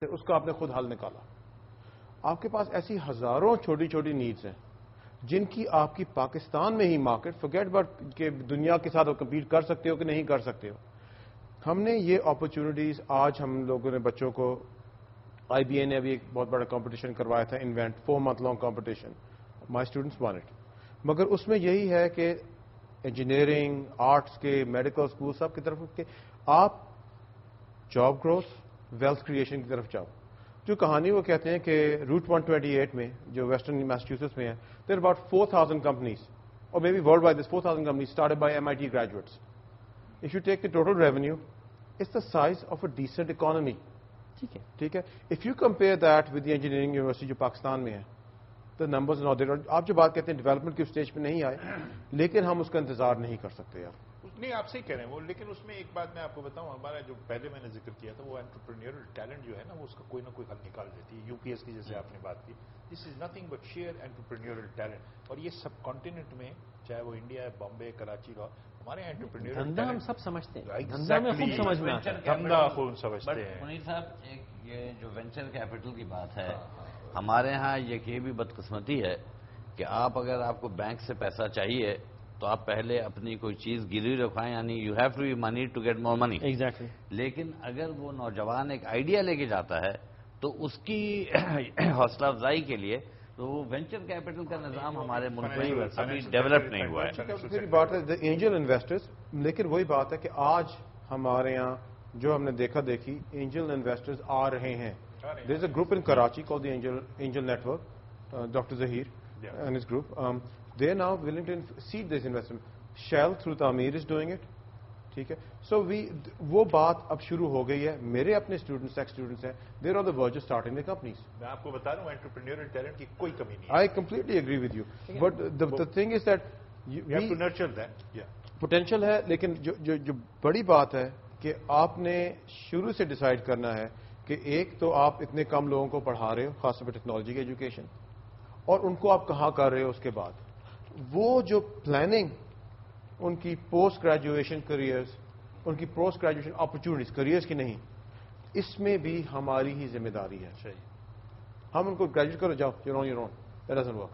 اس کا آپ نے خود حل نکالا. آپ کے پاس ایسی ہزاروں چھوٹی چھوٹی نیڈز ہیں جن کی آپ کی پاکستان میں ہی مارکیٹ فورگیٹ اباؤٹ کہ دنیا کے ساتھ کمپیٹ کر سکتے ہو کہ نہیں کر سکتے ہو. ہم نے یہ اپرچونٹیز آج ہم لوگوں نے بچوں کو آئی بی اے نے ابھی ایک بہت بڑا کمپٹیشن کروایا تھا invent 4 month long competition. My students won it. مگر اس میں یہی ہے کہ انجینئرنگ آرٹس کے میڈیکل اسکول سب کی طرف کے آپ جاب گروتھ ویلتھ کریشن کی طرف جاؤ. جو کہانی وہ کہتے ہیں کہ روٹ 128 میں جو ویسٹرن میساچوسٹس میں ہے دیر اباؤٹ 4,000 کمپنیز اور maybe world wide this 4,000 companies started by MIT graduates. If you take the total revenue, it's the size of a decent economy. ٹھیک ہے. If you compare that with the engineering university جو پاکستان میں ہے, the numbers are not there. آپ جو بات کہتے ہیں ڈیولپمنٹ کی اسٹیج پہ نہیں آئے, لیکن ہم اس کا انتظار نہیں کر سکتے یار. نہیں آپ صحیح کہہ رہے ہیں وہ, لیکن اس میں ایک بات میں آپ کو بتاؤں, ہمارا جو پہلے میں نے ذکر کیا تھا وہ انٹرپرینیورل ٹیلنٹ جو ہے نا وہ اس کا کوئی نہ کوئی حل نکال دیتی ہے. UPS کی جیسے آپ نے بات کی, this is nothing but sheer entrepreneurial talent. اور یہ سب کانٹیننٹ میں چاہے وہ انڈیا ہے, بامبے, کراچی, ہمارے یہاں انٹرپرینیورل دھندا ہم سب سمجھتے ہیں, دھندا میں خوب سمجھ میں آتا ہے, دھندا خوب سمجھتے ہیں. منیر صاحب ایک یہ جو وینچر کیپٹل کی بات ہے, ہمارے ہاں یہ بھی بدقسمتی ہے کہ اگر آپ کو بینک سے پیسہ چاہیے تو آپ پہلے اپنی کوئی چیز گروی رکھائیں, یعنی you have to be money to get more money. Exactly. لیکن اگر وہ نوجوان ایک آئیڈیا لے کے جاتا ہے تو اس کی حوصلہ افزائی کے لیے تو وہ وینچر کیپٹل کا نظام ہمارے ملک میں ابھی ڈیولپ نہیں ہوا ہے. پھر بات ہے اینجل انویسٹرز, لیکن وہی بات ہے کہ آج ہمارے یہاں جو ہم نے دیکھی اینجل انویسٹرز آ رہے ہیں. There is a group in Karachi call the angel network, doctor Zaheer and his group. They are now willing to seed this investment. Shell through Tamir is doing it. ٹھیک ہے. سو وہ بات اب شروع ہو گئی ہے. میرے اپنے اسٹوڈنٹس ہیں, there are the verge of starting the companies. میں آپ کو بتا رہا ہوں انٹرپرینیورل ٹیلنٹ کی کوئی کمی نہیں. I completely agree with you, but the thing is that you have to nurture that. Potential ہے, لیکن جو بڑی بات ہے کہ آپ نے شروع سے ڈیسائیڈ کرنا ہے کہ ایک تو آپ اتنے کم لوگوں کو پڑھا رہے ہو, خاص طور پہ ٹیکنالوجی کی ایجوکیشن, اور ان کو آپ کہاں کر رہے ہو. اس کے بعد وہ جو پلاننگ ان کی پوسٹ گریجویشن کریئرز, ان کی پوسٹ گریجویشن اپرچونیٹیز کریئرز کی نہیں, اس میں بھی ہماری ہی ذمہ داری ہے. ہم ان کو گریجویٹ کرو, جاؤ your own, that doesn't work.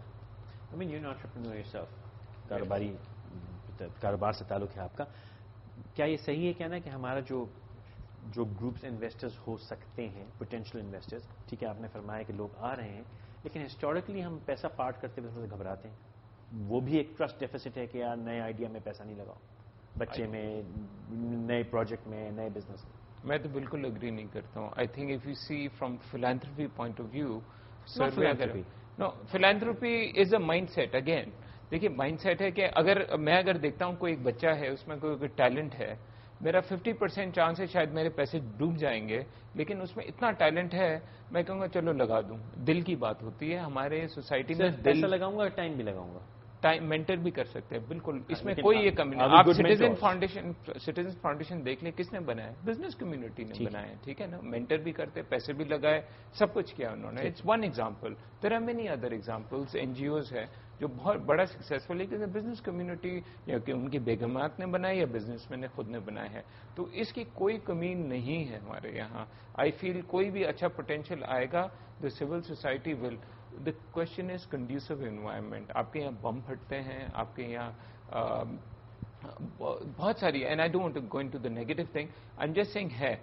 I mean, you're an entrepreneur yourself. کاروبار سے تعلق ہے آپ کا. کیا یہ صحیح ہے کہنا کہ ہمارا جو گروپس انویسٹرز ہو سکتے ہیں, پوٹینشیل انویسٹرز, ٹھیک ہے آپ نے فرمایا کہ لوگ آ رہے ہیں, لیکن ہسٹوریکلی ہم پیسہ پارٹ کرتے ہوئے تھوڑا گھبراتے ہیں. وہ بھی ایک ٹرسٹ ڈیفیسٹ ہے کہ یار نئے آئیڈیا میں پیسہ نہیں لگاؤ, بچے میں, نئے پروجیکٹ میں, نئے بزنس میں. میں تو بالکل اگری نہیں کرتا ہوں. I think if you see from philanthropy point of view, no philanthropy is a mind set. Again دیکھیے مائنڈ سیٹ ہے کہ اگر دیکھتا ہوں کوئی ایک بچہ ہے, اس میں کوئی ٹیلنٹ ہے, میرا 50% چانس ہے شاید میرے پیسے ڈوب جائیں گے, لیکن اس میں اتنا ٹیلنٹ ہے میں کہوں گا چلو لگا دوں. دل کی بات ہوتی ہے ہمارے سوسائٹی میں, پیسہ لگاؤں گا, ٹائم بھی لگاؤں گا. ٹائم مینٹر بھی کر سکتے ہیں, بالکل اس میں کوئی یہ کمی نہیں. آپ سٹیزن فاؤنڈیشن دیکھ لیں, کس نے بنایا؟ بزنس کمیونٹی نے بنایا, ٹھیک ہے نا. مینٹر بھی کرتے, پیسے بھی لگائے, سب کچھ کیا انہوں نے. It's one example, there are many other examples. NGOs ہے جو بہت بڑا سکسیسفل ہے کہ بزنس کمیونٹی یا کہ ان کی بیگمات نے بنایا یا بزنس مین نے خود نے بنایا ہے. تو اس کی کوئی کمی نہیں ہے ہمارے یہاں. آئی فیل کوئی بھی اچھا پوٹینشیل آئے گا, the civil society will. The question is conducive environment. آپ کے یہاں بم پھٹتے ہیں, آپ کے یہاں بہت ساری, and I don't want to go into the negative thing. I'm just saying ہے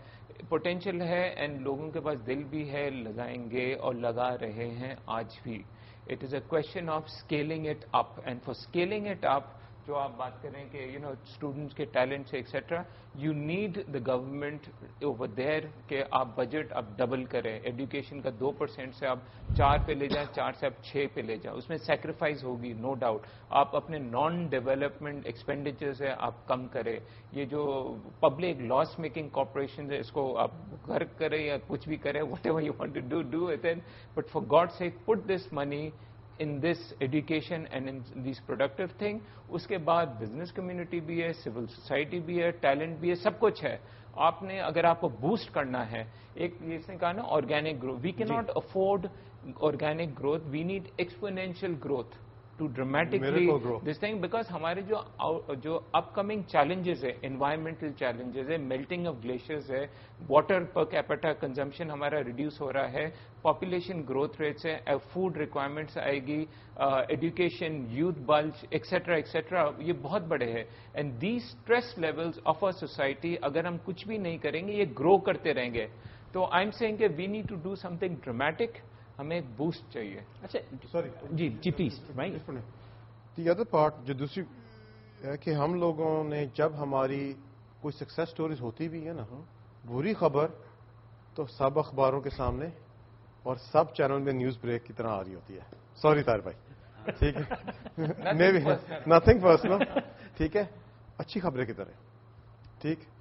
پوٹینشیل ہے, اینڈ لوگوں کے پاس دل بھی ہے, لگائیں گے اور لگا رہے ہیں آج بھی. It is a question of scaling it up, and for scaling it up جو آپ بات کریں کہ اسٹوڈنٹس کے ٹیلنٹ سے etcetera, you need the government over there کہ آپ بجٹ اب ڈبل کریں. ایجوکیشن کا 2% سے آپ 4 پہ لے جائیں, 4 سے آپ 6 پہ لے جائیں. اس میں سیکریفائز ہوگی, نو ڈاؤٹ. آپ اپنے نان ڈیولپمنٹ ایکسپینڈیچر سے آپ کم کریں. یہ جو پبلک لاس میکنگ کارپوریشن ہے, اس کو آپ گھر کریں یا کچھ بھی کریں, whatever you want to do it, but for God sake put this money in this education and in these productive thing. اس کے بعد بزنس کمیونٹی بھی ہے, سول سوسائٹی بھی ہے, ٹیلنٹ بھی ہے, سب کچھ ہے. آپ نے اگر آپ کو بوسٹ کرنا ہے, ایک جس نے کہا نا organic growth, we can not afford organic growth, we need exponential growth. to dramatically Miracle grow. this thing, because ہمارے جو اپ کمنگ چیلنجز ہے, انوائرمنٹل چیلنجز ہے, میلٹنگ آف گلیشیئرز ہے, واٹر پر کیپٹا کنزمپشن ہمارا reduce ہو رہا ہے, population growth rates ہے, فوڈ ریکوائرمنٹس آئے گی, education, youth bulge etcetera etcetera, یہ بہت بڑے ہیں. And these stress levels of a society اگر ہم کچھ بھی نہیں کریں گے یہ گرو کرتے رہیں گے. تو آئی ایم سیئنگ کہ we need to do something dramatic, ہمیں ایک بوسٹ چاہیے. اچھا سوری جی جی پلیز بھائی. دی ادر پارٹ جو دوسری ہے کہ ہم لوگوں نے جب ہماری کوئی سکسیس سٹوریز ہوتی بھی ہے نا, بری خبر تو سب اخباروں کے سامنے اور سب چینل میں نیوز بریک کی طرح آ رہی ہوتی ہے. سوری طاہر بھائی, ٹھیک ہے, نتھنگ پرسنل, ٹھیک ہے, اچھی خبریں کی طرح, ٹھیک.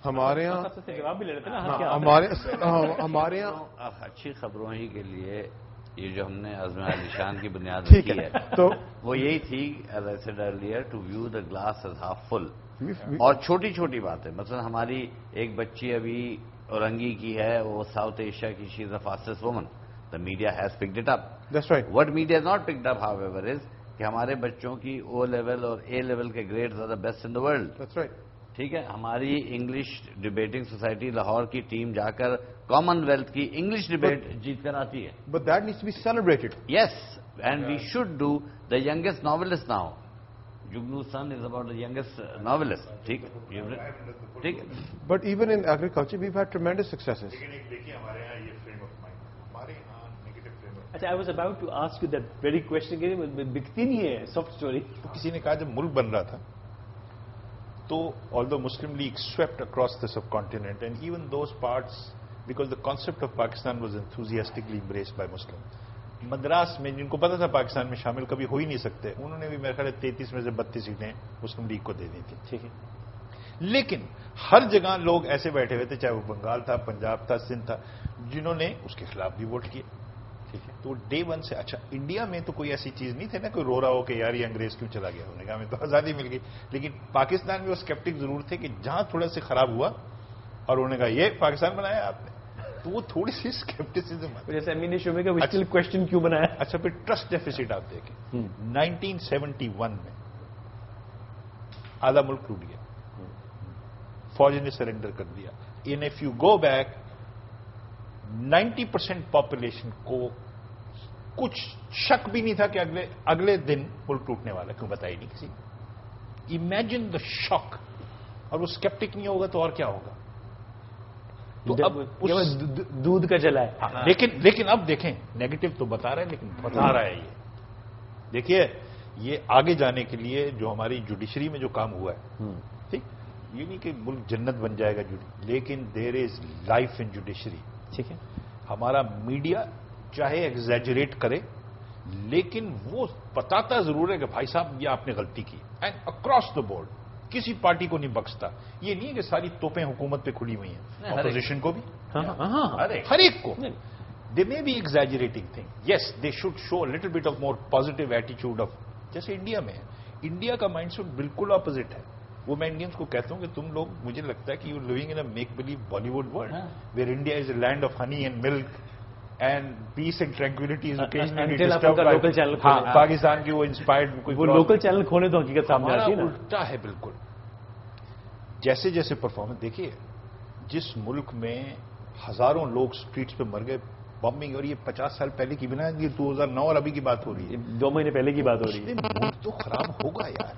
ہمارے یہاں جواب بھی لے رہے تھے نا, ہمارے یہاں اچھی خبروں ہی کے لیے یہ جو ہم نے عزم علی شان کی بنیاد ٹھیک رکھی ہے, ہے تو وہ یہی تھی, as I said earlier, to view the glass as half full. اور چھوٹی چھوٹی باتیں, مثلا ہماری ایک بچی ابھی اورنگی کی ہے, وہ ساؤتھ ایشیا کی, she is the fastest woman. The media has picked it up. That's right. What media is not picked up however is کہ ہمارے بچوں کی او لیول اور اے لیول کے grades are the best in the world. That's right. ٹھیک ہے, ہماری English debating society Lahore کی ٹیم جا کر کامن ویلتھ کی انگلش ڈبیٹ جیت کر آتی ہے. But that needs to be celebrated. Yes, and we should do. The youngest novelist now, Jugnu son is about the youngest novelist. ٹھیک ٹھیک. But even in agriculture we had tremendous successes. لیکن ایک دیکھیے ہمارے یہاں یہ فریم آف مائنڈ, ہمارے یہاں نیگیٹو فریم آف. اچھا, I was about to ask you that very question کہ بکتی نہیں ہے سافٹ اسٹوری. کسی نے کہا جب ملک بن رہا تھا تو although Muslim League swept across the subcontinent and even those parts, because the concept of Pakistan was enthusiastically embraced by Muslims. Madras میں جن کو پتا تھا پاکستان میں شامل کبھی ہو ہی نہیں سکتے, انہوں نے بھی میرے خیال 33 میں سے 32 سیٹیں مسلم لیگ کو دے دی تھی. ٹھیک ہے, لیکن ہر جگہ لوگ ایسے بیٹھے ہوئے تھے, چاہے وہ بنگال تھا, پنجاب تھا, سندھ تھا, جنہوں نے اس کے خلاف بھی ووٹ کیے. ٹھیک ہے, تو ڈے ون سے. اچھا, انڈیا میں تو کوئی ایسی چیز نہیں تھی نا کوئی رو رہا ہو کہ یار یہ انگریز کیوں چلا گیا, انہوں نے کہا ہمیں تو آزادی مل گئی. لیکن پاکستان میں وہ اسکیپٹک ضرور تھے کہ جہاں تھوڑا سے خراب ہوا اور انہوں نے کہا یہ پاکستان بنایا آپ نے, تو وہ تھوڑی سی اسکیپٹسزم. جیسے امین شعبے کا وسٹل کوشچن کیوں بنایا. اچھا, پھر ٹرسٹ ڈیفیسٹ آپ دیکھیں, 1971 میں آدھا ملک ٹوٹ گیا, فوج نے سرنڈر کر دیا. And if you go back 90% population کو کچھ شک بھی نہیں تھا کہ اگلے دن ملک ٹوٹنے والا, کیوں بتائی نہیں کسی. امیجن دا شاک. اور وہ اسکیپٹک نہیں ہوگا تو اور کیا ہوگا. تو اب دودھ کا جلا ہے. لیکن اب دیکھیں, نیگیٹو تو بتا رہا ہے لیکن بتا رہا ہے یہ. دیکھیے, یہ آگے جانے کے لیے جو ہماری جوڈیشری میں جو کام ہوا ہے, ٹھیک, یہ نہیں کہ ملک جنت بن جائے گا, لیکن دیر از لائف ان جوڈیشری. ٹھیک ہے, ہمارا میڈیا چاہے ایگزیجریٹ کرے لیکن وہ بتاتا ضرور ہے کہ بھائی صاحب یہ آپ نے غلطی کی. اینڈ اکراس دا بورڈ کسی پارٹی کو نہیں بخشتا. یہ نہیں ہے کہ ساری توپیں حکومت پہ کھلی ہوئی ہیں, اپوزیشن کو بھی, ہر ایک کو. They may be exaggerating thing. Yes, they should show little bit of more positive ایٹیچیوڈ آف, جیسے انڈیا میں ہے. انڈیا کا مائنڈ سیٹ بالکل اپوزٹ ہے. وہ میں انڈینس کو کہتا ہوں کہ تم لوگ, مجھے لگتا ہے کہ you living in a make believe Bollywood world where India is a land of honey and milk and peace and tranquility is occasionally disturbed. Pakistan کی وہ انسپائرڈ وہ لوکل چینل کھولے تو حقیقت سامنے آتی ہے نا. الٹا ہے بالکل. جیسے جیسے پرفارمنس دیکھیے, جس ملک میں ہزاروں لوگ اسٹریٹس پہ مر گئے بمبنگ, اور یہ 50 سال پہلے کی بنا, یہ 2009 اور ابھی کی بات ہو رہی ہے, 2 مہینے پہلے کی بات ہو رہی ہے. ملک تو خراب ہوگا یار.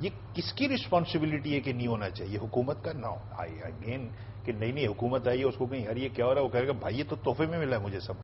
یہ کس کی رسپانسبلٹی ہے کہ نہیں ہونا چاہیے, حکومت کا. نہ اگین کہ نئی نئی حکومت آئی ہے, اس کو کہیں یار یہ کیا ہو رہا ہے, وہ کہے گا بھائی یہ تو تحفے میں ملا ہے مجھے سب.